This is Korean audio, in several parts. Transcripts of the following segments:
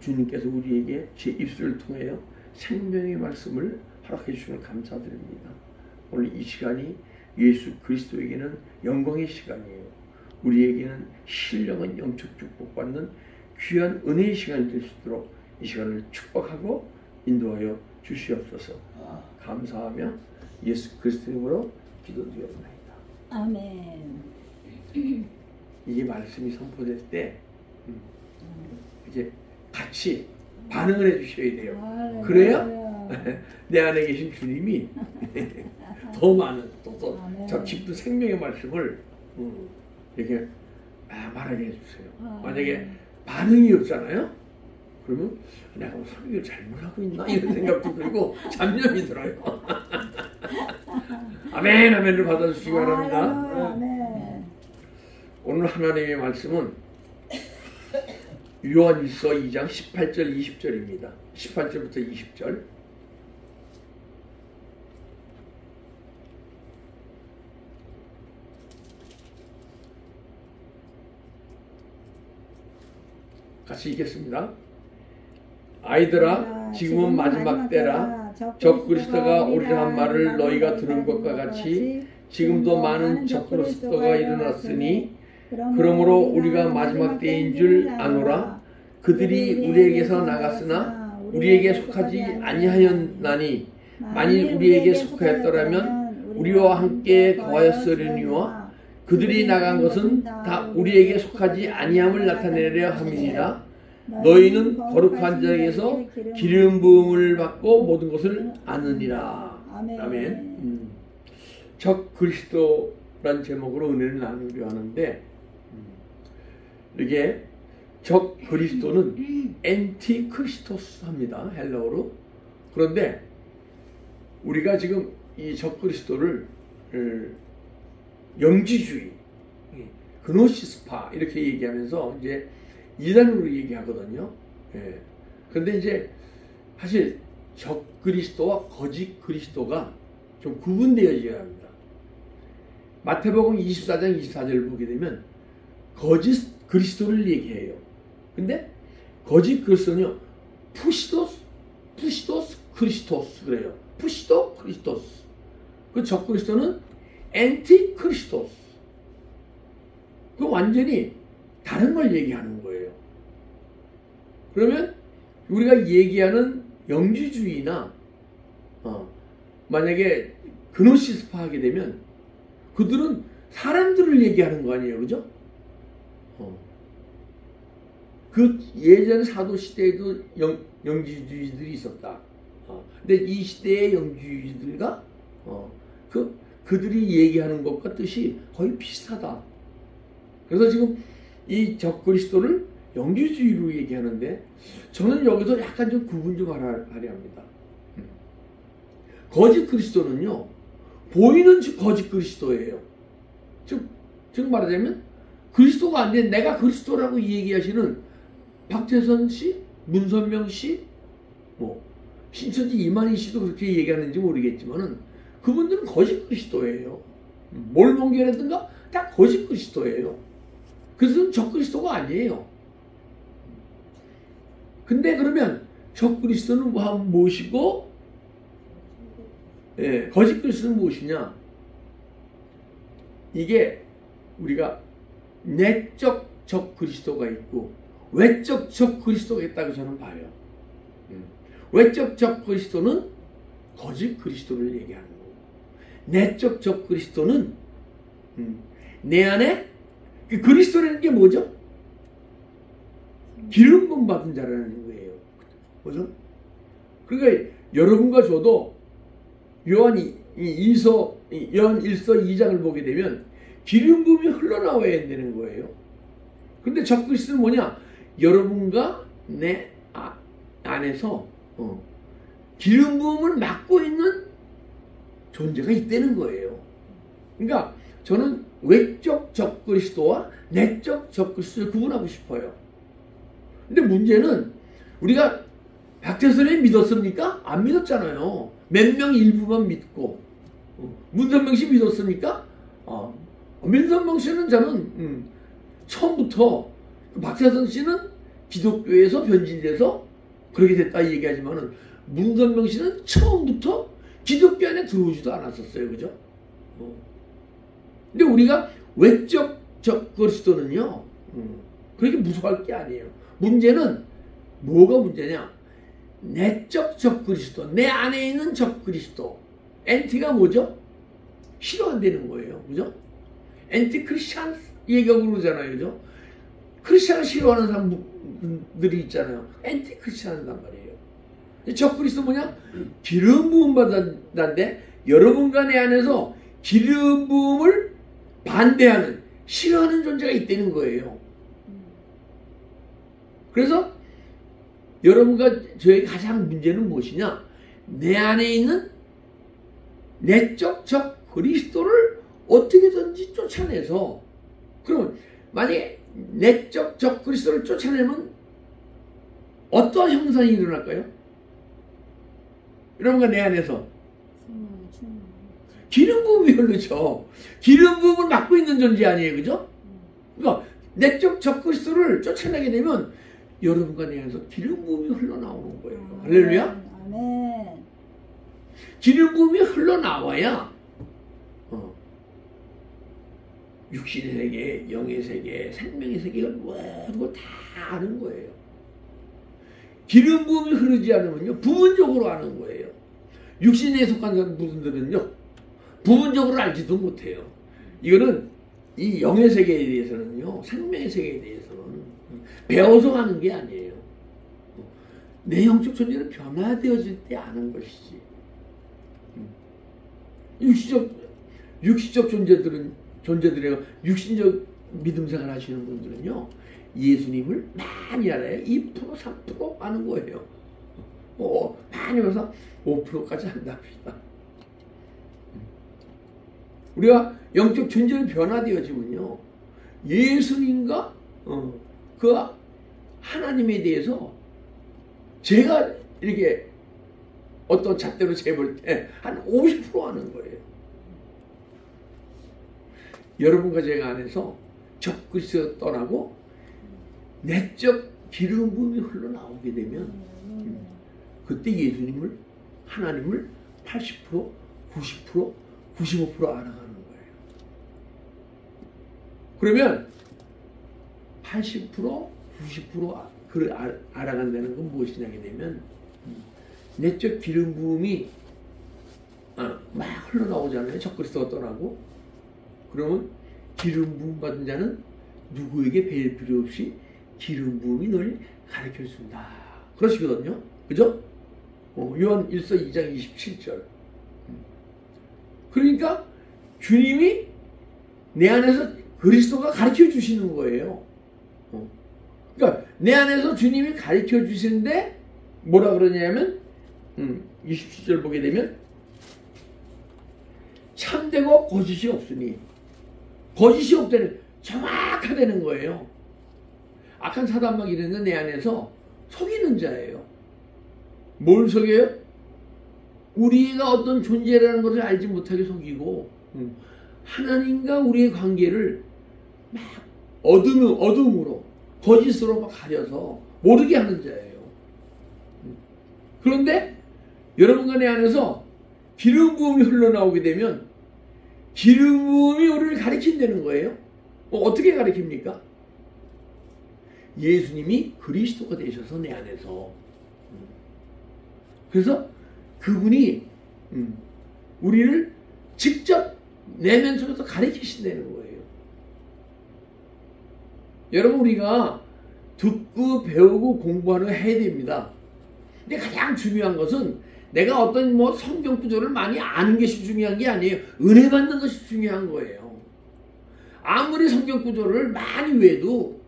주님께서 우리에게 제 입술을 통하여 생명의 말씀을 허락해 주시면 감사드립니다. 오늘 이 시간이 예수 그리스도에게는 영광의 시간이에요. 우리에게는 신령한 영적 축복받는 귀한 은혜의 시간이 될 수 있도록 이 시간을 축복하고 인도하여 주시옵소서. 감사하며 예수 그리스도의 이름으로 기도드리옵나이다. 아멘. 이게 말씀이 선포될 때 이제 같이 반응을 해주셔야 돼요. 그래야 내 안에 계신 주님이 더 많은 또 저 깊은 생명의 말씀을 이렇게 말하게 해주세요. 만약에 반응이 없잖아요. 그러면 내가 설교를 잘못하고 있나 이런 생각도 들고 잡념이 들어요. 아멘 아멘을 받아주시기 바랍니다. 오늘 하나님의 말씀은 요한일서 2장 18절 20절입니다. 18절부터 20절. 같이 읽겠습니다. 아이들아, 지금은 마지막 때라. 적그리스도가 오리라 한 말을 너희가 들은 것과 같이 지금도 많은 적그리스도가 일어났으니 그러므로 우리가 마지막 때인 줄 아노라. 그들이 우리에게서 나갔으나 우리에게 속하지 아니하였나니 만일 우리에게 속하였더라면 우리와 함께 거하였으려니와 그들이 나간 것은 다 우리에게 속하지 아니함을 나타내려 함이니라. 너희는 거룩한 자에게서 기름 부음을 받고 모든 것을 아느니라. 아멘. 적 그리스도란 제목으로 은혜를 나누려 하는데 이게 적 그리스도는 엔티 크리스토스 합니다. 헬라어로. 그런데 우리가 지금 이 적 그리스도를 영지주의, 그노시스파 이렇게 얘기하면서 이제 이단으로 얘기하거든요. 예. 그런데 이제 사실 적 그리스도와 거짓 그리스도가 좀 구분되어져야 합니다. 마태복음 24장 24절을 보게 되면 거짓 그리스도를 얘기해요. 근데 거짓 그리스도는요, 푸시도스 크리스토스 그래요. 푸시도 크리스토스. 그 적 그리스도는 엔티 크리스토스. 그 완전히 다른 걸 얘기하는 거예요. 그러면 우리가 얘기하는 영지주의나 만약에 그노시스파 하게 되면 그들은 사람들을 얘기하는 거 아니에요, 그죠? 그 예전 사도 시대에도 영지주의들이 있었다. 근데 이 시대의 영지주의들과 그들이 얘기하는 것과 뜻이 거의 비슷하다. 그래서 지금 이 적그리스도를 영지주의로 얘기하는데 저는 여기서 약간 좀 구분 좀 하려 합니다. 거짓 그리스도는요, 보이는 거짓 그리스도예요. 즉 말하자면 그리스도가 안 돼. 내가 그리스도라고 얘기하시는 박태선 씨, 문선명 씨, 신천지 이만희 씨도 그렇게 얘기하는지 모르겠지만은 그분들은 거짓 그리스도예요. 뭘 봉변했든가 다 거짓 그리스도예요. 그래서 적 그리스도가 아니에요. 근데 그러면 적 그리스도는 무엇이고, 거짓 그리스도는 무엇이냐? 이게 우리가 내적 적 그리스도가 있고 외적 적 그리스도가 있다고 저는 봐요. 외적 적 그리스도는 거짓 그리스도를 얘기하는 거고, 내적 적 그리스도는 내 안에 그 그리스도라는 게 뭐죠? 기름 부음 받은 자라는 거예요. 뭐죠? 그러니까 여러분과 저도 요한일서 2장을 보게 되면 기름 부음이 흘러나와야 되는 거예요. 근데 적 그리스도는 뭐냐? 여러분과 내 안에서 기름 부음을 맡고 있는 존재가 있다는 거예요. 그러니까 저는 외적 적 그리스도와 내적 적 그리스도를 구분하고 싶어요. 근데 문제는 우리가 박태선이 믿었습니까? 안 믿었잖아요. 몇 명 일부만 믿고. 문선명 씨 믿었습니까? 문선명 씨는 저는 처음부터, 박태선 씨는 기독교에서 변질돼서 그렇게 됐다 얘기하지만은 문선명 씨는 처음부터 기독교 안에 들어오지도 않았었어요. 그죠? 근데 우리가 외적 적그리스도는요, 그렇게 무서워할 게 아니에요. 문제는 뭐가 문제냐? 내적 적그리스도, 내 안에 있는 적그리스도. 엔티가 뭐죠? 싫어한다는 거예요. 그죠? 엔티 크리스찬 얘기하고 그러잖아요. 그죠? 크리스찬을 싫어하는 사람들이 있잖아요. 엔티 크리스찬 한단 말이에요. 적그리스도 뭐냐? 기름 부음 받았는데 여러분과 내 안에서 기름 부음을 반대하는, 싫어하는 존재가 있다는 거예요. 그래서 여러분과 저의 가장 문제는 무엇이냐? 내 안에 있는 내적 적 그리스도를 어떻게든지 쫓아내서, 그러면 만약에 내적 적 그리스도를 쫓아내면 어떤 형상이 일어날까요? 여러분과 내 안에서 기름 부음이 흐르죠. 기름 부음을 맡고 있는 존재 아니에요. 그죠? 그러니까 내적 적 그리스도를 쫓아내게 되면 여러분과 내 안에서 기름 부음이 흘러나오는 거예요. 할렐루야? 아멘. 기름 부음이 흘러나와야 육신의 세계, 영의 세계, 생명의 세계가 뭐고 다 아는 거예요. 기름 부음이 흐르지 않으면요, 부분적으로 아는 거예요. 육신에 속한 분들은요, 부분적으로 알지도 못해요. 이거는 이 영의 세계에 대해서는요, 생명의 세계에 대해서는 배워서 가는 게 아니에요. 내 영적 존재는 변화되어질 때 아는 것이지. 육시적 존재들의 육신적 믿음 생활 하시는 분들은요, 예수님을 많이 알아요. 2%, 3% 아는 거예요. 많이 와서 5%까지 안답니다. 우리가 영적 존재로 변화되어지면요, 예수님과 그 하나님에 대해서 제가 이렇게 어떤 잣대로 재볼 때 한 50% 아는 거예요. 여러분과 제가 안에서 적그리스도 떠나고 내적 기름 부음이 흘러나오게 되면 그때 예수님을, 하나님을 80%, 90%, 95% 알아가는 거예요. 그러면 80%, 90% 알아간다는 건 무엇이냐게 되면 내적 기름 부음이 막 흘러나오잖아요. 적그리스도가 떠나고. 그러면 기름 부음 받은 자는 누구에게 배울 필요 없이 기름 부음이 널 가르쳐 준다. 그러시거든요. 그죠? 요한 1서 2장 27절. 그러니까 주님이 내 안에서 그리스도가 가르쳐 주시는 거예요. 그러니까 내 안에서 주님이 가르쳐 주시는데 뭐라 그러냐면 27절 보게 되면 참되고 거짓이 없으니, 거짓이 없다는, 정확하다는 거예요. 악한 사단막 이르는 내 안에서 속이는 자예요. 뭘 속여요? 우리가 어떤 존재라는 것을 알지 못하게 속이고 하나님과 우리의 관계를 막 어둠으로, 거짓으로 막 가려서 모르게 하는 자예요. 그런데 여러분과 내 안에서 기름 부음이 흘러나오게 되면 기름 부음이 우리를 가르친다는 거예요. 어떻게 가르칩니까? 예수님이 그리스도가 되셔서 내 안에서. 그래서 그분이 우리를 직접 내면 속에서 가르치신다는 거예요. 여러분, 우리가 듣고 배우고 공부하는 거 해야 됩니다. 근데 가장 중요한 것은 내가 어떤 성경 구조를 많이 아는 것이 중요한 게 아니에요. 은혜 받는 것이 중요한 거예요. 아무리 성경 구조를 많이 외도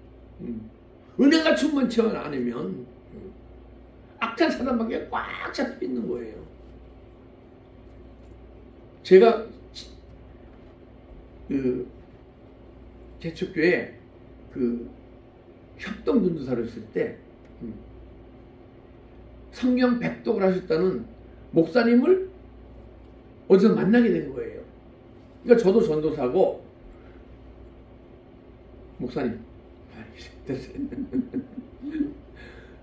은혜가 충만치 않으면 악한 사람밖에 꽉 잡혀 있는 거예요. 제가 개척교회 협동전도사를 했을 때 성경 백독을 하셨다는 목사님을 어디서 만나게 된 거예요. 그러니까 저도 전도사고, 목사님, 됐어요.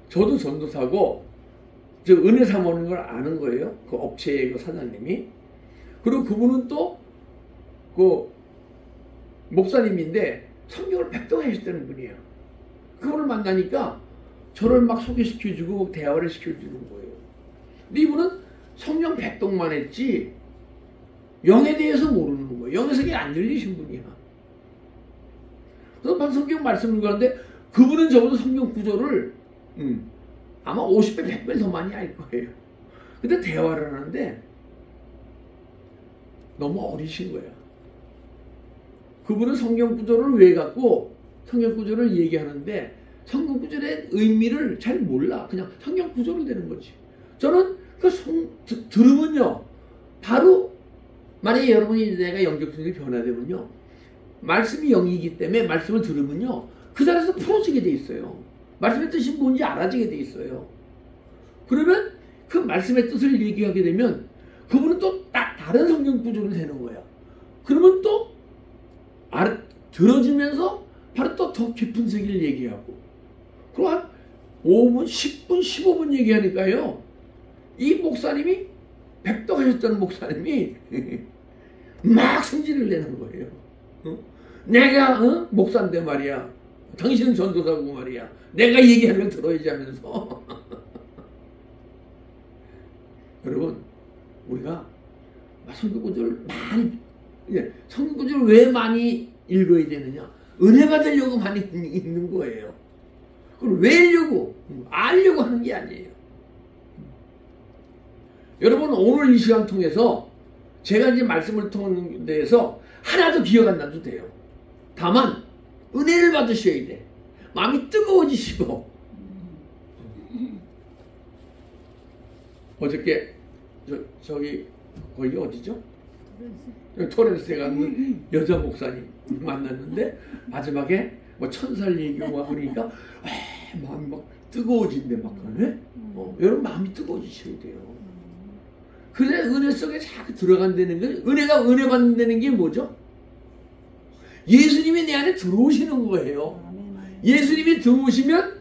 저도 전도사고 저 은혜 사모는 걸 아는 거예요. 그 업체의 그 사장님이. 그리고 그분은 또 그 목사님인데 성경을 백독하셨다는 분이에요. 그분을 만나니까 저를 막 소개시켜주고 대화를 시켜주는 거예요. 근데 이분은 성경 백독만 했지 영에 대해서 모르는 거예요. 영에서게 안 열리신 분이야. 그래서 성경 말씀을 읽었는데 그분은 저보다 성경 구조를 아마 50배, 100배 더 많이 알 거예요. 근데 대화를 하는데 너무 어리신 거예요. 그분은 성경 구조를 왜 갖고 성경 구조를 얘기하는데 성경 구조의 의미를 잘 몰라. 그냥 성경 구조를 되는 거지. 저는 그 들으면요. 바로 만약에 여러분이 내가 영적성이 변화되면요. 말씀이 영이기 때문에 말씀을 들으면요. 그 자리에서 풀어지게 돼 있어요. 말씀의 뜻이 뭔지 알아지게 돼 있어요. 그러면 그 말씀의 뜻을 얘기하게 되면 그분은 또 딱 다른 성경 구조를 되는 거예요. 그러면 또 들어지면서 바로 또 더 깊은 세계를 얘기하고 그리고 한 5분, 10분, 15분 얘기하니까요. 이 목사님이 백독하셨다는 목사님이 막 성질을 내는 거예요. 내가 목사인데 말이야. 당신은 전도사고 말이야. 내가 얘기하는 걸 들어야지 하면서 여러분 우리가 성경 구절을 많이 성경 구절을 왜 많이 읽어야 되느냐? 은혜가 되려고 많이 읽는 거예요. 그걸 왜려고 알려고 하는 게 아니에요. 여러분 오늘 이 시간 통해서 제가 이제 말씀을 통한 데에서 하나도 기억 안 나도 돼요. 다만 은혜를 받으셔야 돼. 마음이 뜨거워지시고 어저께 저기 거기 어디죠? 토렌스에 가는 여자 목사님 만났는데 마지막에 뭐 천사를 얘기하고 그러니까 마음이 막 뜨거워진대 막 그러네. 여러분 마음이 뜨거워지셔야 돼요. 그래 은혜 속에 자꾸 들어간다는 거. 은혜가 은혜 받는다는 게 뭐죠? 예수님이 내 안에 들어오시는 거예요. 예수님이 들어오시면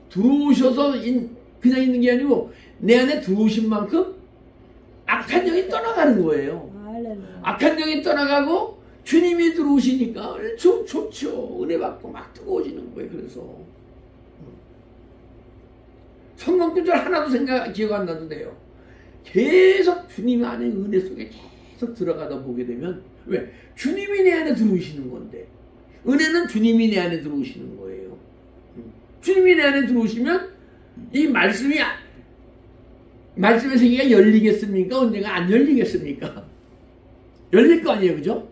들어오셔서 그냥 있는 게 아니고 내 안에 들어오신 만큼 악한 영이 떠나가는 거예요. 악한 영이 떠나가고 주님이 들어오시니까 좋죠. 은혜 받고 막 뜨거워지는 거예요. 그래서 성경 구절 하나도 기억 안 나도 돼요. 계속 주님 안에 은혜 속에 계속 들어가다 보게 되면 왜? 주님이 내 안에 들어오시는 건데 은혜는 주님이 내 안에 들어오시는 거예요. 주님이 내 안에 들어오시면 이 말씀의 세계가 열리겠습니까? 언젠가 안 열리겠습니까? 열릴 거 아니에요, 그죠?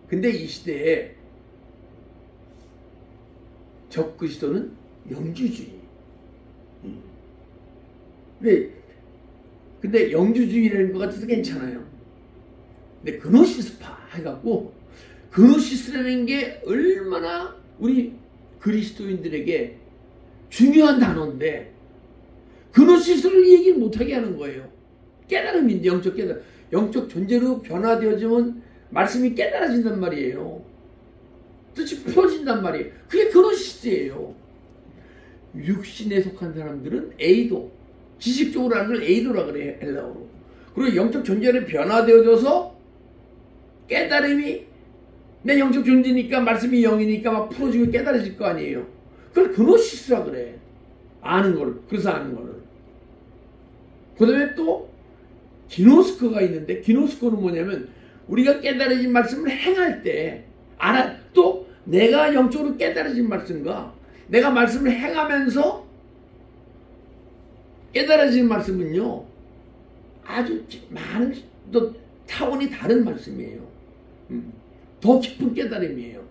근데 이 시대에 적그리스도는 영주주의. 근데 영주주의라는 것 같아서 괜찮아요. 근데 그노시스파 해갖고 그노시스라는 게 얼마나 우리 그리스도인들에게 중요한 단어인데 그노시스를 얘기 못하게 하는 거예요. 깨달음인데 영적 깨달음. 영적 존재로 변화되어지면 말씀이 깨달아진단 말이에요. 뜻이 풀어진단 말이에요. 그게 그노시스예요. 육신에 속한 사람들은 에이도, 지식적으로 하는 걸 에이도라 그래, 헬라어로. 그리고 영적 존재로 변화되어져서 깨달음이 내 영적 존재니까 말씀이 영이니까 막 풀어지고 깨달아질 거 아니에요. 그걸 그노시스라 그래. 아는 걸. 그래서 아는 거를. 그 다음에 또 기노스코가 있는데 기노스코는 뭐냐면 우리가 깨달아진 말씀을 행할 때 또 내가 영적으로 깨달아진 말씀과 내가 말씀을 행하면서 깨달아진 말씀은요 아주 많은 또 차원이 다른 말씀이에요. 더 깊은 깨달음이에요.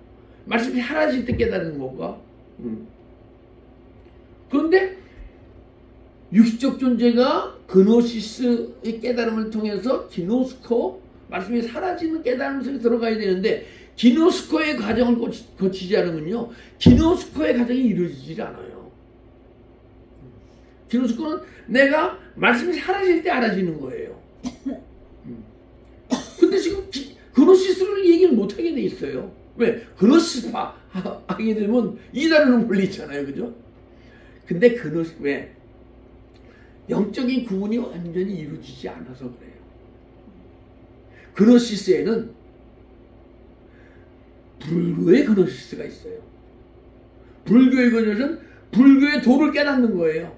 말씀이 사라질 때 깨달은 거가. 그런데 육신적 존재가 그노시스의 깨달음을 통해서 기노스코 말씀이 사라지는 깨달음 속에 들어가야 되는데 기노스코의 과정을 거치지 않으면요 기노스코의 과정이 이루어지질 않아요. 기노스코는 내가 말씀이 사라질 때 알아지는 거예요. 근데 지금 그노시스를 얘기를 못하게 돼 있어요. 왜? 그노시스파 하게 되면 이단으로 몰리잖아요. 그죠? 근데 왜? 영적인 구분이 완전히 이루어지지 않아서 그래요. 그노시스에는 불교의 그노시스가 있어요. 불교의 그노시스는 불교의 도를 깨닫는 거예요.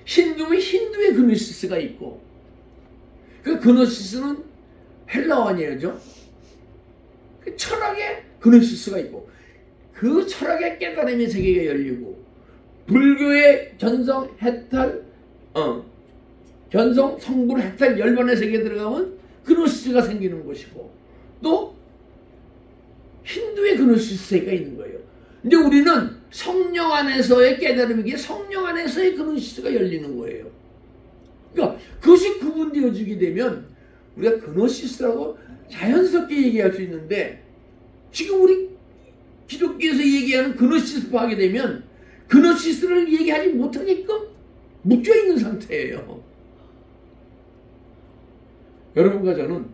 힌두는 힌두의 그노시스가 있고, 그 그노시스는 헬라어니죠. 그 철학의 그노시스가 있고, 그 철학의 깨달음의 세계가 열리고, 불교의 견성, 해탈, 견성, 성불, 해탈, 열반의 세계에 들어가면 그노시스가 생기는 것이고, 또 힌두의 그노시스가 있는 거예요. 근데 우리는 성령 안에서의 깨달음이기에 성령 안에서의 그노시스가 열리는 거예요. 그러니까 그것이 구분되어지게 되면 우리가 그노시스라고 자연스럽게 얘기할 수 있는데, 지금 우리 기독교에서 얘기하는 그노시스파 하게 되면 그노시스를 얘기하지 못하게끔 묶여있는 상태예요. 여러분과 저는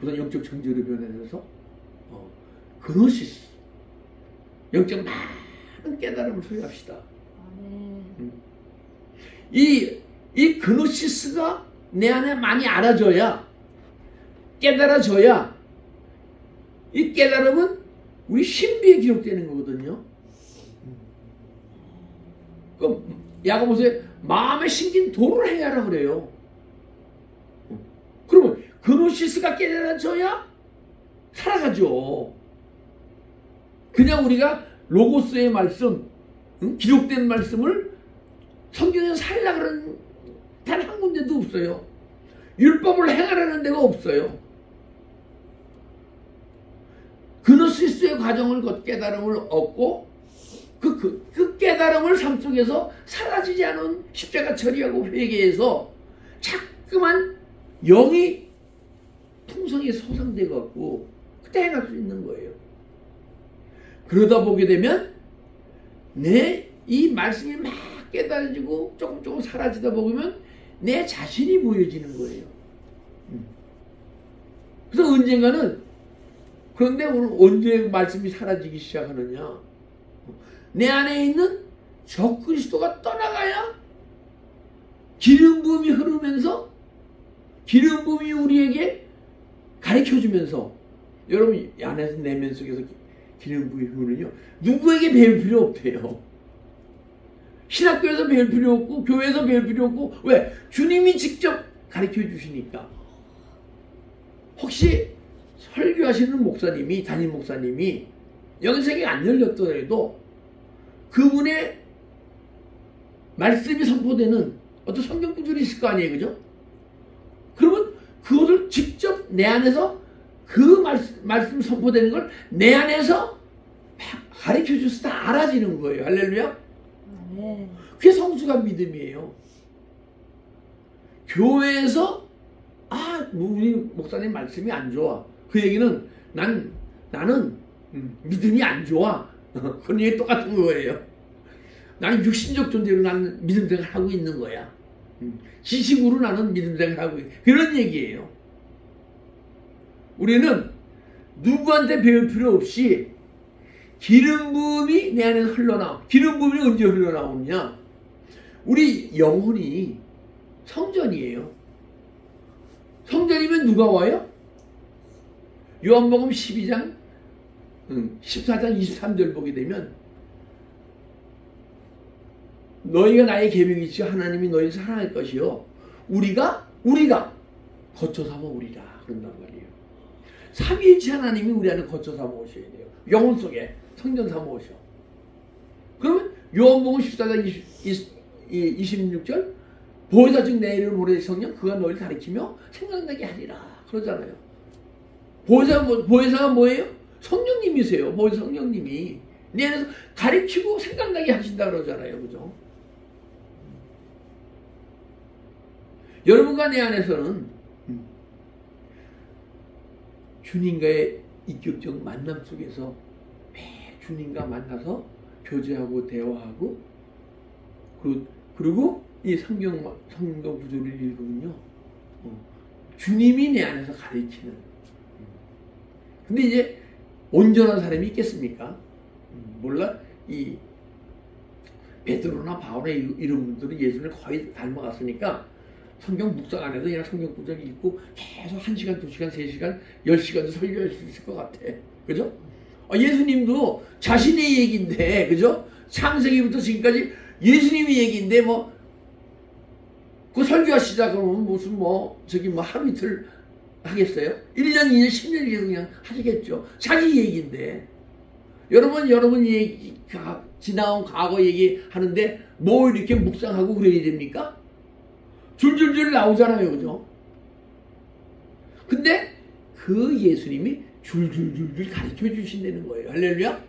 우선 영적 정죄로 변해서 그노시스, 영적 많은 깨달음을 소유합시다. 이 그노시스가 내 안에 많이 알아져야, 깨달아져야, 이 깨달음은 우리 신비에 기록되는 거거든요. 그럼 야고보서에 마음에 심긴 도를 행하라 그래요. 그러면 그노시스가 깨달아져야 살아가죠. 그냥 우리가 로고스의 말씀, 기록된 말씀을 성경에서 살려고 그러는 단 한 군데도 없어요. 율법을 행하라는 데가 없어요. 그노시스의 과정을 깨달음을 얻고 그 깨달음을 삶 속에서 사라지지 않은 십자가 처리하고 회개해서 자꾸만 영이 풍성히 소상돼 갖고 그때 행할 수 있는 거예요. 그러다 보게 되면 내 이 말씀이 막 깨달아지고 조금 사라지다 보면 내 자신이 보여지는 거예요. 그래서 언젠가는, 그런데 오늘 언제 말씀이 사라지기 시작하느냐? 내 안에 있는 적그리스도가 떠나가야 기름 부음이 흐르면서, 기름 부음이 우리에게 가르쳐주면서, 여러분 이 안에서 내면 속에서 기름 부음이 흐르면요, 누구에게 배울 필요 없대요. 신학교에서 배울 필요 없고, 교회에서 배울 필요 없고. 왜? 주님이 직접 가르쳐 주시니까. 혹시 설교하시는 목사님이, 담임 목사님이 영생이 안 열렸더라도 그분의 말씀이 선포되는 어떤 성경 구절이 있을 거 아니에요, 그죠? 그러면 그것을 직접 내 안에서 그 말씀 선포되는 걸 내 안에서 가르쳐 줘서 다 알아지는 거예요. 할렐루야. 그게 성숙한 믿음이에요. 교회에서 우리 목사님 말씀이 안 좋아, 그 얘기는 나는 믿음이 안 좋아, 그런 얘기 똑같은 거예요. 나는 육신적 존재로 나는 믿음 생활을 하고 있는 거야. 지식으로 나는 믿음 생활을 하고 있는, 그런 얘기예요. 우리는 누구한테 배울 필요 없이 기름 부음이 내 안에서 흘러나와. 기름 부음이 언제 흘러나오느냐? 우리 영혼이 성전이에요. 성전이면 누가 와요? 요한복음 12장 14장 23절 보게 되면, 너희가 나의 계명이지 하나님이 너희를 사랑할 것이요 우리가 거처 삼아 오리라 그런단 말이에요. 삼위일체 하나님이 우리 안에 거처 삼아 오셔야 돼요. 영혼 속에 성전 삼아 오셔. 그러면 요한복음 14장 26절, 보혜사 즉 내 이름을 보내실 성령 그가 너희를 가르치며 생각나게 하리라 그러잖아요. 보혜사가 뭐예요? 성령님이세요. 보혜사 성령님이 내 안에서 가르치고 생각나게 하신다 그러잖아요. 그죠? 여러분과 내 안에서는 주님과의 인격적 만남 속에서 매 주님과 만나서 교제하고 대화하고, 그리고 이 성경 구조를 읽으면요, 주님이 내 안에서 가르치는. 근데 이제 온전한 사람이 있겠습니까? 몰라. 이 베드로나 바울의 이런 분들은 예수님을 거의 닮아갔으니까 성경 묵상 안 해도 그냥 성경 구절 읽고 계속 1시간, 2시간, 3시간, 10시간도 설교할 수 있을 것 같아. 그죠? 예수님도 자신의 얘기인데, 그죠? 창세기부터 지금까지 예수님의 얘기인데, 그 설교하시자 그러면 무슨 하루 이틀 하겠어요? 1년, 2년, 10년 그냥 하시겠죠. 자기 얘기인데. 여러분 얘기, 지나온 과거 얘기하는데 뭐 이렇게 묵상하고 그래야 됩니까? 줄줄줄 나오잖아요. 그죠? 근데 그 예수님이 줄줄줄줄 가르쳐 주신다는 거예요. 할렐루야?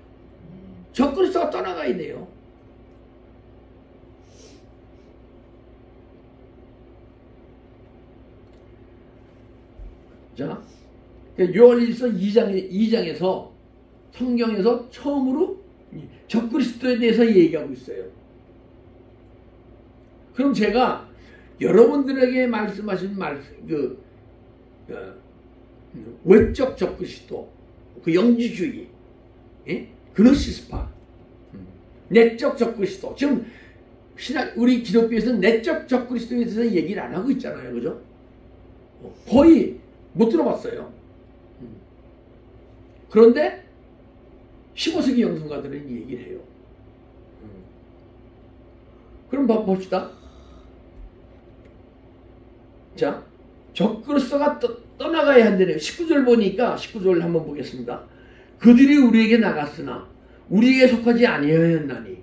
적그리스도가 떠나가야 돼요. 자, 요한일서 2장에서 성경에서 처음으로 적그리스도에 대해서 얘기하고 있어요. 그럼 제가 여러분들에게 말씀하신 외적 적그리스도, 그 영지주의, 그노시스파, 내적 적그리스도. 지금 우리 기독교에서는 내적 적그리스도에 대해서 얘기를 안 하고 있잖아요. 그죠? 거의 못 들어봤어요. 그런데 15세기 영성가들은 얘기를 해요. 그럼 봅시다. 자, 적그리스도가 떠나가야 한다네요. 19절 보니까 19절 한번 보겠습니다. 그들이 우리에게 나갔으나 우리에게 속하지 아니하였나니.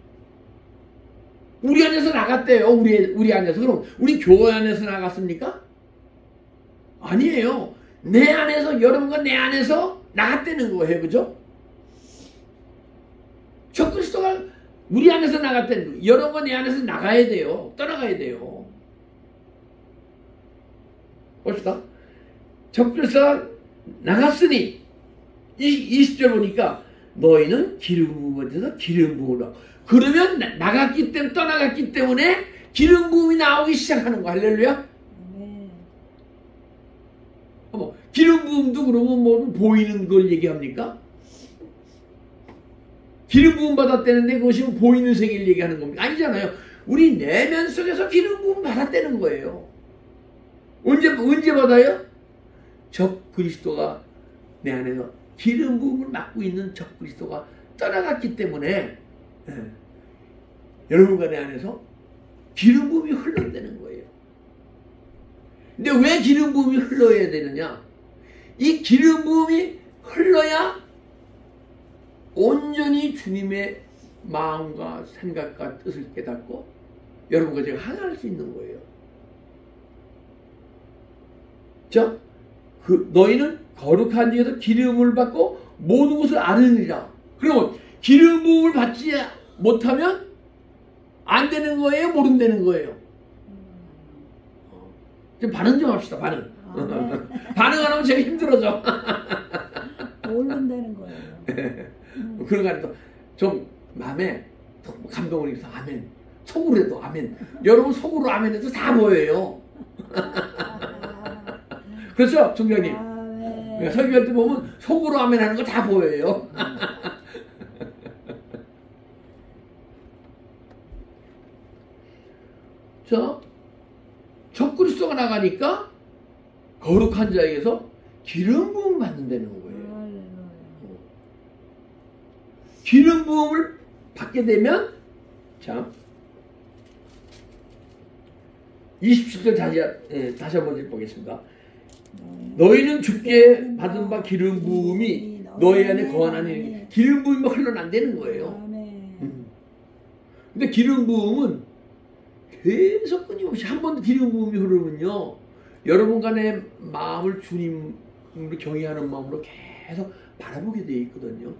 우리 안에서 나갔대요. 우리 안에서. 그럼 우리 교회 안에서 나갔습니까? 아니에요. 내 안에서, 여러분과 내 안에서 나갔다는 거예요. 그죠? 적그리스도가 우리 안에서 나갔다는 거예요. 여러분과 내 안에서 나가야 돼요. 떠나가야 돼요. 봅시다. 적그리스도가 나갔으니 20절 보니까 너희는 기름 부음에 대해서 기름 부음을 하고, 그러면 나갔기 때문에, 떠나갔기 때문에 기름 부음이 나오기 시작하는 거. 할렐루야. 기름 부음도 그러면 보이는 걸 얘기합니까? 기름 부음 받았다는데 그것이 보이는 세계를 얘기하는 겁니까? 아니잖아요. 우리 내면 속에서 기름 부음 받았다는 거예요. 언제 받아요? 적그리스도가 내 안에서 기름 부음을 맡고 있는 적그리스도가 떠나갔기 때문에 여러분과 내 안에서 기름 부음이 흘러다는 거예요. 근데 왜 기름 부음이 흘러야 되느냐? 이 기름 부음이 흘러야 온전히 주님의 마음과 생각과 뜻을 깨닫고 여러분과 제가 하나할 수 있는 거예요. 자, 너희는 거룩한 데에서 기름을 받고 모든 것을 아느니라. 그러면 기름 부음을 받지 못하면 안 되는 거예요? 모른다는 거예요? 좀 반응 좀 합시다. 반응. 반응 안 하면 제가 힘들어져. 모른다는 거예요. 그런 거 아니까 좀 마음에 감동을 입어서 아멘. 속으로 해도 아멘. 여러분 속으로 아멘 해도 다 보여요. 그렇죠? 종장님. 설교할 때 보면 속으로 아멘 하는 거 다 보여요. 자, 적그리스도가 나가니까 거룩한 자에게서 기름 부음 받는다는 거예요. 기름 부음을 받게 되면, 자, 27절 다시 한번 보겠습니다. 너희는 주께 받은 바 기름 부음이 너희 안에 거하나니, 기름 부음이 흘러난다는 거예요. 근데 기름 부음은 계속 끊임없이, 한 번 기름 부음이 흐르면요, 여러분과 내 마음을 주님으로 경외하는 마음으로 계속 바라보게 되어 있거든요.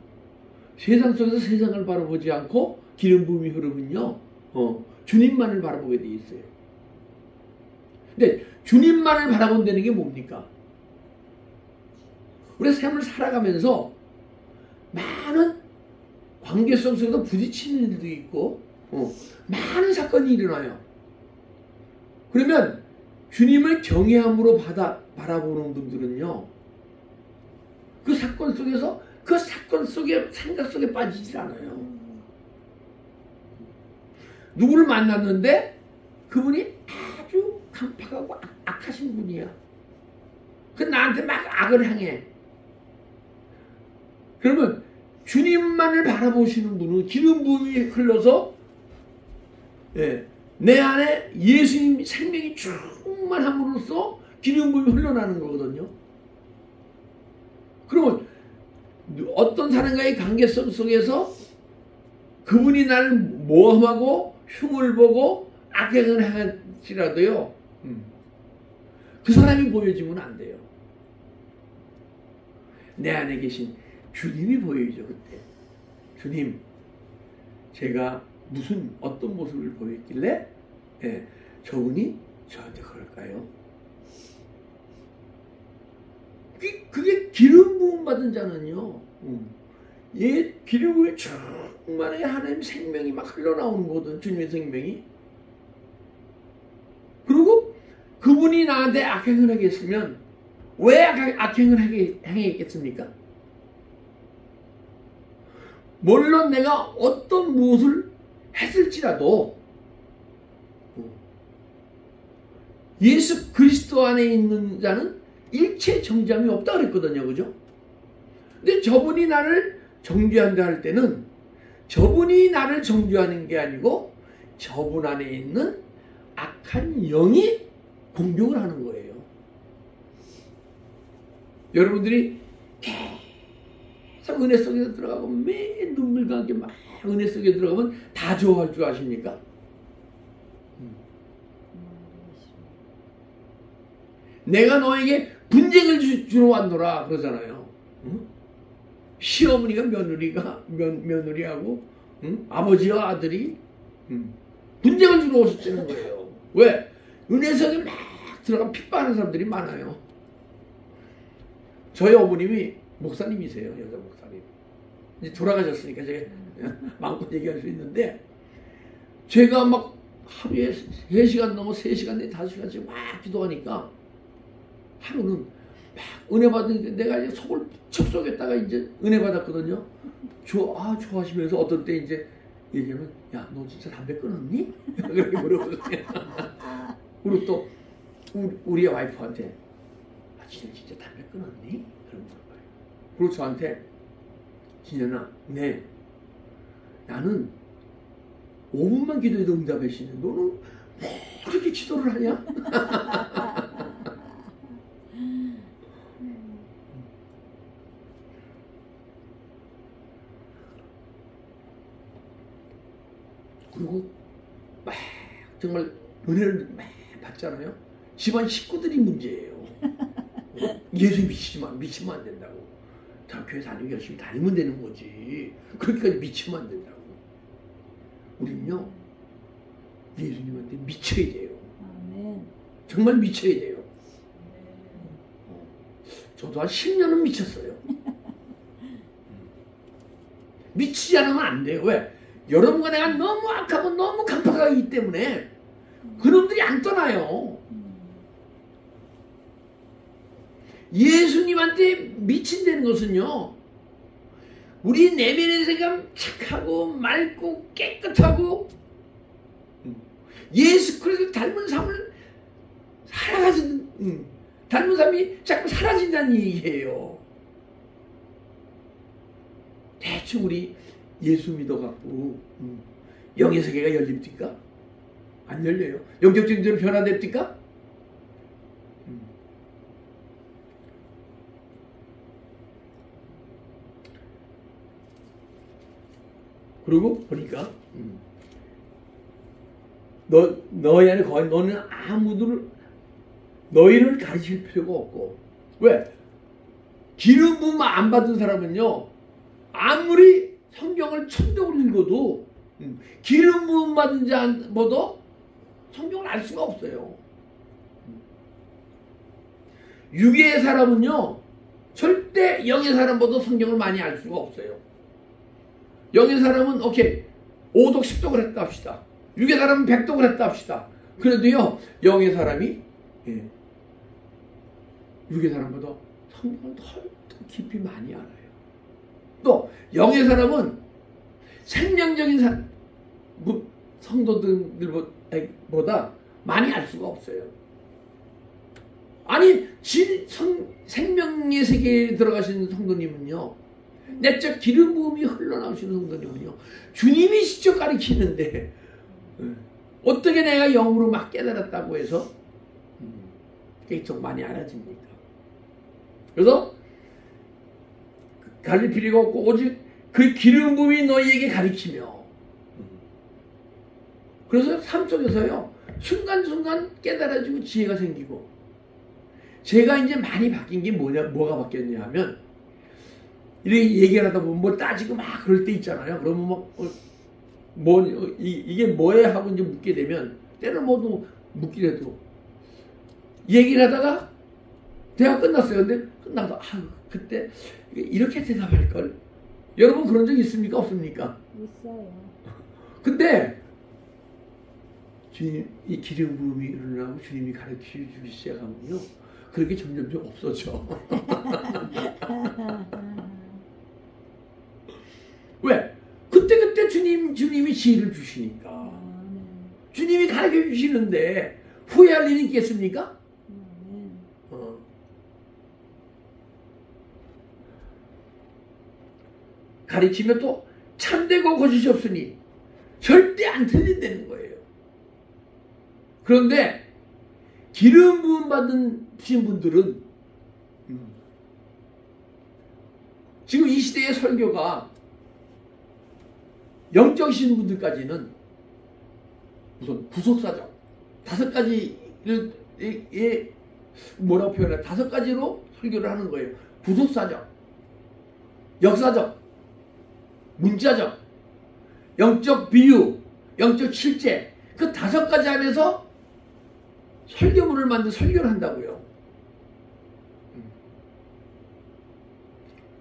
세상 속에서 세상을 바라보지 않고 기름 부음이 흐르면요, 주님만을 바라보게 되어 있어요. 근데 주님만을 바라본다는 게 뭡니까? 우리 삶을 살아가면서 많은 관계성 속에서 부딪히는 일도 있고 많은 사건이 일어나요. 그러면 주님을 경외함으로 바라보는 분들은요, 그 사건 속에서 그 사건 속에 생각 속에 빠지질 않아요. 누구를 만났는데 그분이 아주 강팍하고 악하신 분이야. 그 나한테 막 악을 행해. 그러면 주님만을 바라보시는 분은 기름 부음이 흘러서 내 안에 예수님 생명이 충만함으로써 기름 부음이 흘러나는 거거든요. 그러면 어떤 사람과의 관계성 속에서 그분이 나를 모험하고 흉을 보고 악행을 할지라도요, 그 사람이 보여지면 안 돼요. 내 안에 계신 주님이 보여야죠. 그때 주님, 제가 어떤 모습을 보였길래 저분이 저한테 그럴까요? 그게 기름 부음 받은 자는요, 기름 부음이 충만하게 하나님 생명이 막 흘러나오는 거거든. 주님의 생명이. 그리고 그분이 나한테 악행을 하겠으면 왜 악행을 행했겠습니까? 물론 내가 어떤 무엇을 했을지라도 예수 그리스도 안에 있는 자는 일체 정죄함이 없다 그랬거든요. 그죠? 근데 저분이 나를 정죄한다 할 때는 저분이 나를 정죄하는 게 아니고 저분 안에 있는 악한 영이 공격을 하는 거예요. 여러분들이 계속 은혜 속에 들어가고 매일 눈물과 함께 막 은혜 속에 들어가면 다 좋아할 줄 아십니까? 내가 너에게 분쟁을 주러 왔노라 그러잖아요. 시어머니가 며느리하고 아버지와 아들이 분쟁을 주러 오셨다는 거예요. 왜? 은혜 속에 막 들어가 핍박하는 사람들이 많아요. 저희 어머님이 목사님이세요. 여자 목사님. 이제 돌아가셨으니까 제가 마음껏 얘기할 수 있는데, 제가 막 하루에 3시간 넘어 3시간 내 5시간씩 막 기도하니까 하루는 막 은혜 받으니까 내가 이제 속을 척 쏘겠다가 이제 은혜 받았거든요. 좋아하시면서 어떤 때 이제 얘기하면, 야, 너 진짜 담배 끊었니? 그렇게 물어보세요. 그리고 또 우리 와이프한테, 진짜 담배 끊었니? 그런 물어봐요. 그리고 저한테, 진현아, 네, 나는 5분만 기도해도 응답해 주시는데 너는 왜 이렇게 기도를 하냐? 그리고 막 정말 은혜를 막 받잖아요. 집안 식구들이 문제예요. 예수 미치면 안 된다고. 자, 교회 다니고 열심히 다니면 되는 거지. 그렇게까지 미치면 안 된다고. 우리는요, 예수님한테 미쳐야 돼요. 아멘. 정말 미쳐야 돼요. 저도 한 10년은 미쳤어요. 미치지 않으면 안 돼요. 왜? 여러분과 내가 너무 악하고 너무 강팍하기 때문에 그놈들이 안 떠나요. 예수님한테 미친다는 것은요, 우리 내면의 생각 착하고 맑고 깨끗하고 예수 그리스도 닮은 삶을 살아가는, 닮은 삶이 자꾸 사라진다는 얘기예요. 대충 우리 예수 믿어갖고 영의 세계가 열립니까? 안 열려요. 영적인 대로 변화됩니까? 그리고 보니까 너희 안에 거의 너는 너희를 가르칠 필요가 없고, 왜? 기름 부음 안 받은 사람은요, 아무리 성경을 1000독을 읽어도 기름 부음 받은 자보다 성경을 알 수가 없어요. 육의 사람은요, 절대 영의 사람보다 성경을 많이 알 수가 없어요. 영의 사람은 오케이 5독 10독을 했다 합시다. 육의 사람은 100독을 했다 합시다. 그래도요, 영의 사람이 예. 육의 사람보다 성경을 더 깊이 많이 알아요. 또 영의 사람은 생명적인 성도들보다 많이 알 수가 없어요. 아니 생명의 세계에 들어가시는 성도님은요, 내적 기름 부음이 흘러나오시는 성도님은요, 주님이 직접 가르치는데 어떻게 내가 영으로 막 깨달았다고 해서 계속 많이 알아집니까? 그래서 가릴 필요가 없고 오직 그 기름 부음이 너희에게 가르치며, 그래서 삶 속에서요 순간순간 깨달아지고 지혜가 생기고. 제가 이제 많이 바뀐 게 뭐가 바뀌었냐 하면, 이렇게 얘기를 하다 보면 뭐 따지고 막 그럴 때 있잖아요. 그러면 이게 뭐야 하고 이제 묻게 되면, 때는 뭐도 묻기라도 얘기를 하다가 대화 끝났어요. 근데 끝나서 그때 이렇게 대답할걸. 여러분 그런 적 있습니까? 없습니까? 있어요. 근데 주님, 이 기름 부음이 일어나고 주님이 가르쳐 주기 시작하면요, 그렇게 점점 없어져. 왜? 그때 주님이 지혜를 주시니까. 주님이 가르쳐 주시는데 후회할 일이 있겠습니까? 가르치면 또 참되고 거짓이 없으니 절대 안 틀린다는 거예요. 그런데 기름 부음 받으신 분들은 지금 이 시대의 설교가 영적이신 분들까지는 우선 구속사적 5가지를 뭐라고 표현해? 5가지로 설교를 하는 거예요. 구속사적, 역사적, 문자적, 영적 비유, 영적 실제, 그 5가지 안에서 설교문을 만든 설교를 한다고요.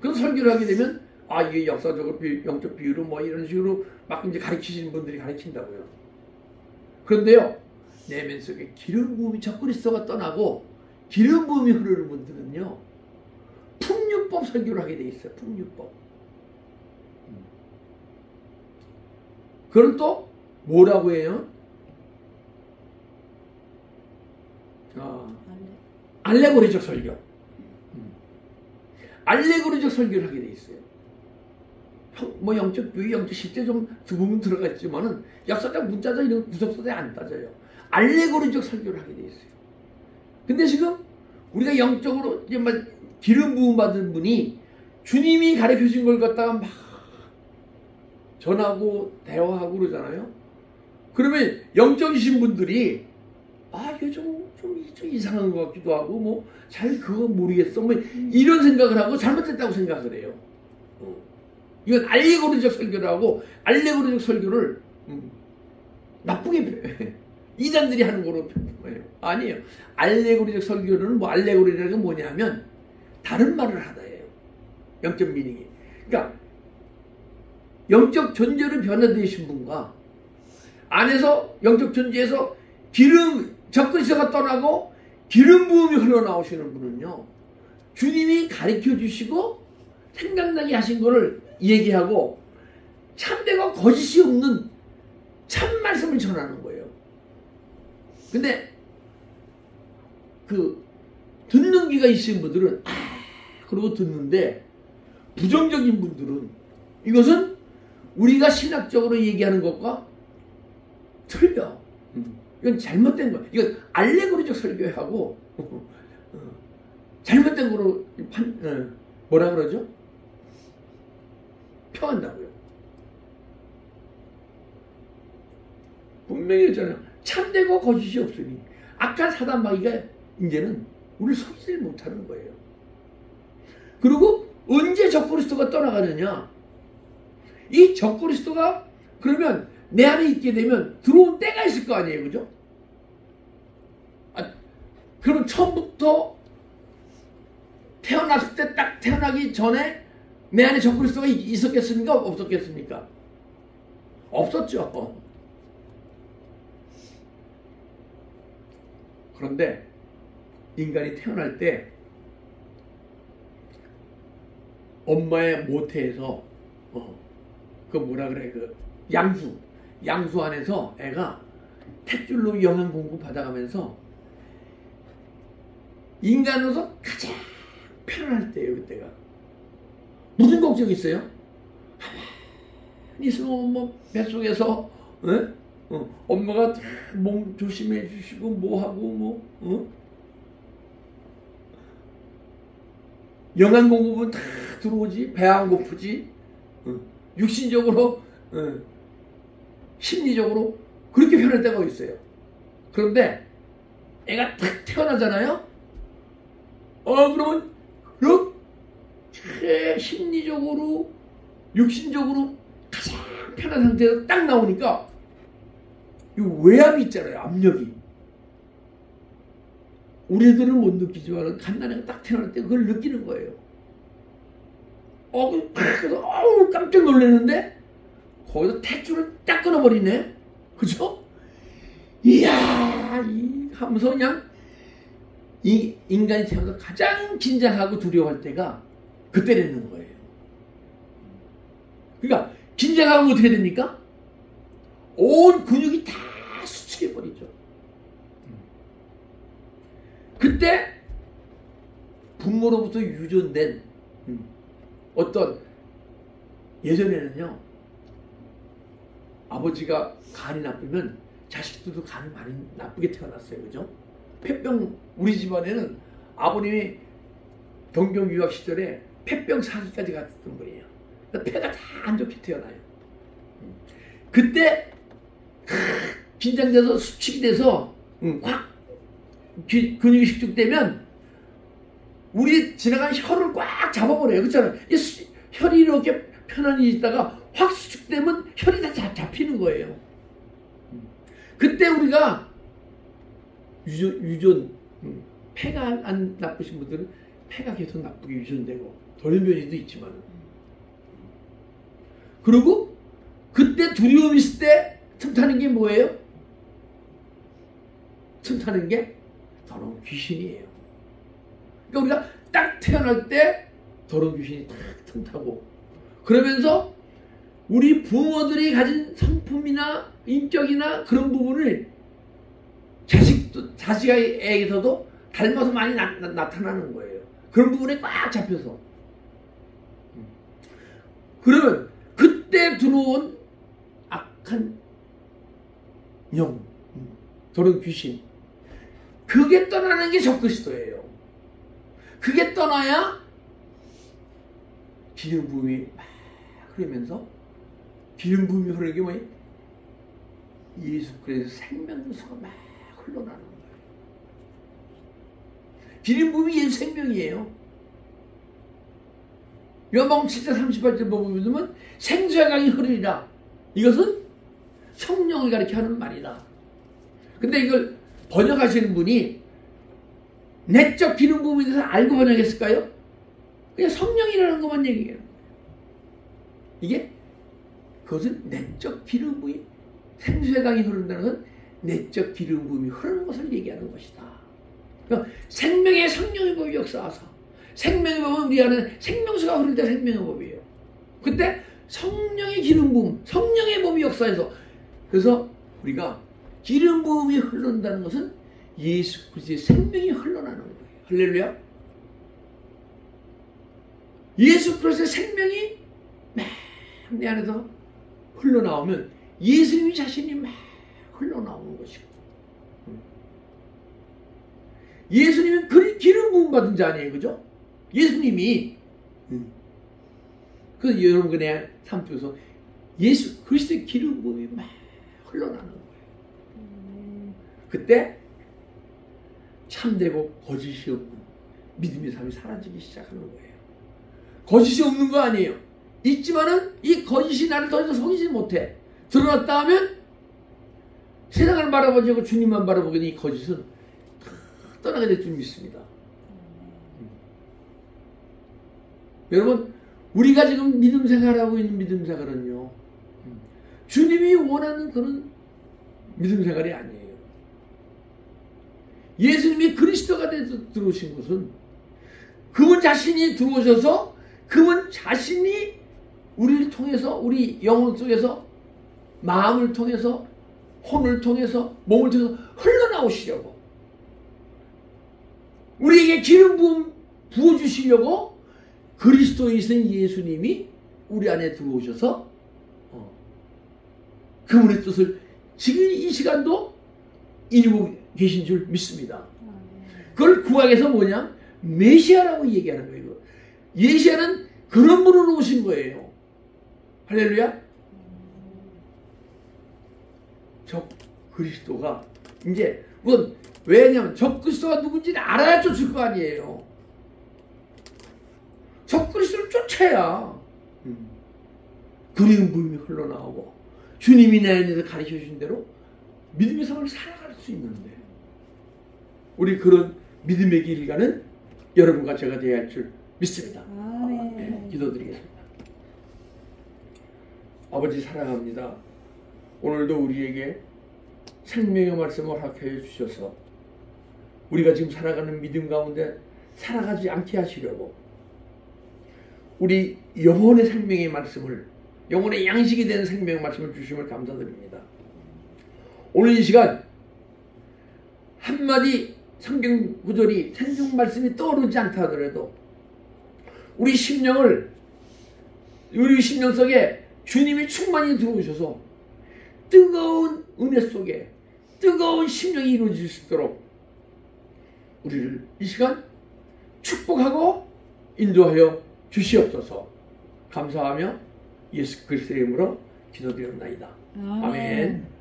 그 설교를 하게 되면 이게 역사적으로 영적 비유로 뭐 이런 식으로 막 이제 가르치시는 분들이 가르친다고요. 그런데요, 내면 속에 기름 부음이 적그리스도가 떠나고 기름 부음이 흐르는 분들은요, 풍류법 설교를 하게 돼 있어요. 풍류법. 그걸 또 뭐라고 해요? 알레고리적 설교. 알레고리적 설교를 하게 돼 있어요. 뭐 영적 비유, 영적 실제 좀 두 부분 들어가 있지만은 역사적, 문자적 이런 구속사에 안 따져요. 알레고리적 설교를 하게 돼 있어요. 근데 지금 우리가 영적으로 이제 막 기름 부음 받은 분이 주님이 가르쳐 준 걸 갖다가 막 전하고 대화하고 그러잖아요. 그러면 영적이신 분들이 이게 좀 이상한 것 같기도 하고 뭐 잘 그거 모르겠어 뭐 이런 생각을 하고 잘못됐다고 생각을 해요. 이건 알레고리적 설교를 하고, 알레고리적 설교를 나쁘게 이단들이 하는 거로 표현해요. 아니에요. 알레고리적 설교는 뭐 알레고리라는 게 뭐냐면 다른 말을 하다예요. 영적 미닝이. 그러니까 영적 존재로 변화되신 분과 안에서 영적 존재에서 적그리스도가 떠나고 기름 부음이 흘러나오시는 분은요, 주님이 가르쳐 주시고 생각나게 하신 거를 얘기하고 참되고 거짓이 없는 참 말씀을 전하는 거예요. 근데 듣는 귀가 있으신 분들은 그러고 듣는데, 부정적인 분들은 이것은 우리가 신학적으로 얘기하는 것과 틀려. 이건 잘못된 거야. 이건 알레고리적 설교하고 잘못된 거로 뭐라 그러죠? 평한다고요. 분명히 했잖아요. 참되고 거짓이 없으니 악한 사단 마귀가 이제는 우리를 속이질 못하는 거예요. 그리고 언제 적그리스도가 떠나가느냐? 이 적그리스도가 그러면 내 안에 있게 되면 들어온 때가 있을 거 아니에요, 그죠? 그럼 처음부터 태어났을 때 딱 태어나기 전에 내 안에 적그리스도가 있었겠습니까? 없었겠습니까? 없었죠. 그런데 인간이 태어날 때 엄마의 모태에서 그 뭐라 그래, 그 양수 안에서 애가 탯줄로 영양 공급 받아가면서 인간으로서 가장 편안할 때예요. 그때가 무슨 걱정이 있어요? 가만히 있으면 뭐 뱃속에서 엄마가 몸 조심해 주시고 뭐하고 영양 공급은 다 들어오지. 배 안 고프지. 육신적으로 심리적으로 그렇게 편할 때가 있어요. 그런데 애가 딱 태어나잖아요. 그러면 그렇게 심리적으로 육신적으로 가장 편한 상태에서 딱 나오니까 이 외압이 있잖아요. 압력이. 우리 애들은 못 느끼지만 갓난애가 딱 태어날 때 그걸 느끼는 거예요. 그래서 깜짝 놀랐는데 거기서 탯줄을 딱 끊어버리네. 그죠? 이야, 하면서 그냥 이 인간이 태어나서 가장 긴장하고 두려워할 때가 그때라는 거예요. 그러니까 긴장하면 어떻게 됩니까? 온 근육이 다 수축해버리죠. 그때 부모로부터 유전된 어떤, 예전에는요, 아버지가 간이 나쁘면 자식들도 간이 많이 나쁘게 태어났어요. 그죠? 폐병, 우리 집안에는 아버님이 동경 유학 시절에 폐병 사기까지 갔던 분이에요. 폐가 다 안 좋게 태어나요. 그때 긴장돼서 수축이 돼서 확 근육이 식축되면 우리 지나간 혀를 꽉 잡아버려요. 그렇잖아요. 혈이 이렇게 편안히 있다가 확 수축되면 혈이 다 잡히는 거예요. 그때 우리가 유전, 폐가 안 나쁘신 분들은 폐가 계속 나쁘게 유전되고 돌연변이도 있지만, 그리고 그때 두려움 있을 때 틈타는 게 뭐예요? 틈타는 게 더러운 귀신이에요. 그러니까 우리가 딱 태어날 때 더러운 귀신이 딱 틈타고, 그러면서 우리 부모들이 가진 성품이나 인격이나 그런 부분을 자식에게서도 닮아서 많이 나타나는 거예요. 그런 부분에 꽉 잡혀서. 그러면 그때 들어온 악한 영, 더러운 귀신, 그게 떠나는 게 적그리스도예요. 그게 떠나야 기름 부음이 막 흐르면서, 기름 부음이 흐르는 게 뭐예요? 예수 그리스도의 생명수가 막 흘러나는 거예요. 기름 부음이 예수 생명이에요. 요한복음 7장 38절 보면 생수의 강이 흐르리라. 이것은 성령을 가리켜 하는 말이다. 근데 이걸 번역하시는 분이 내적 기름 부음에 대해서 알고 번역했을까요? 그냥 성령이라는 것만 얘기해요. 이게 그것은 내적 기름 부음이, 생수의 강이 흐른다는 것은 내적 기름 부음이 흐르는 것을 얘기하는 것이다. 그러니까 생명의 성령의 법이 역사하사, 생명의 법은 우리 안에 생명수가 흐를 때 생명의 법이에요. 그때 성령의 기름 부음, 성령의 법이 역사해서, 그래서 우리가 기름 부음이 흐른다는 것은 예수 그리스도의 생명이 흘러나는 거예요. 할렐루야. 예수 그리스도의 생명이 막 내 안에서 흘러나오면 예수님이 자신이 막 흘러나오는 것이고, 예수님은 그리 기름 부음 받은 자 아니에요. 그죠? 예수님이 그 여러분 그냥 삶 속에서 예수 그리스도의 기름 부음이 막 흘러나는 거예요. 그때 참되고 거짓이 없는 믿음의 삶이 사라지기 시작하는 거예요. 거짓이 없는 거 아니에요. 있지만은 이 거짓이 나를 더 이상 속이지 못해. 드러났다 하면 세상을 바라보지 않고 주님만 바라보게 된 이 거짓은 떠나게 될 줄 믿습니다. 여러분, 우리가 지금 믿음 생활하고 있는 믿음 생활은요, 주님이 원하는 그런 믿음 생활이 아니에요. 예수님이 그리스도가 돼서 들어오신 것은 그분 자신이 들어오셔서 그분 자신이 우리를 통해서 우리 영혼 속에서 마음을 통해서 혼을 통해서 몸을 통해서 흘러나오시려고 우리에게 기름 부음 부어주시려고 그리스도이신 예수님이 우리 안에 들어오셔서 그분의 뜻을 지금 이 시간도 이루고 계신 줄 믿습니다. 그걸 구약에서 뭐냐? 메시아라고 얘기하는 거예요. 메시아는 그런 분으로 오신 거예요. 할렐루야. 적 그리스도가 이제 우선 왜냐면 적 그리스도가 누군지를 알아야 쫓을 거 아니에요. 적 그리스도를 쫓아야 그리운 부음이 흘러나오고 주님이 내 안에서 가르쳐 주신 대로 믿음의 삶을 살아갈 수 있는데 우리 그런 믿음의 길 가는 여러분과 제가 되어야 할 줄 믿습니다. 네, 기도드리겠습니다. 아버지 사랑합니다. 오늘도 우리에게 생명의 말씀을 허락해 주셔서 우리가 지금 살아가는 믿음 가운데 살아가지 않게 하시려고 우리 영혼의 생명의 말씀을 영혼의 양식이 되는 생명의 말씀을 주심을 감사드립니다. 오늘 이 시간 한마디 성경 구절이 생명 말씀이 떠오르지 않다 하더라도 우리 심령 속에 주님이 충만히 들어오셔서 뜨거운 은혜 속에 뜨거운 심령이 이루어질 수 있도록 우리를 이 시간 축복하고 인도하여 주시옵소서. 감사하며 예수 그리스도의 이름으로 기도드렸나이다. 아멘.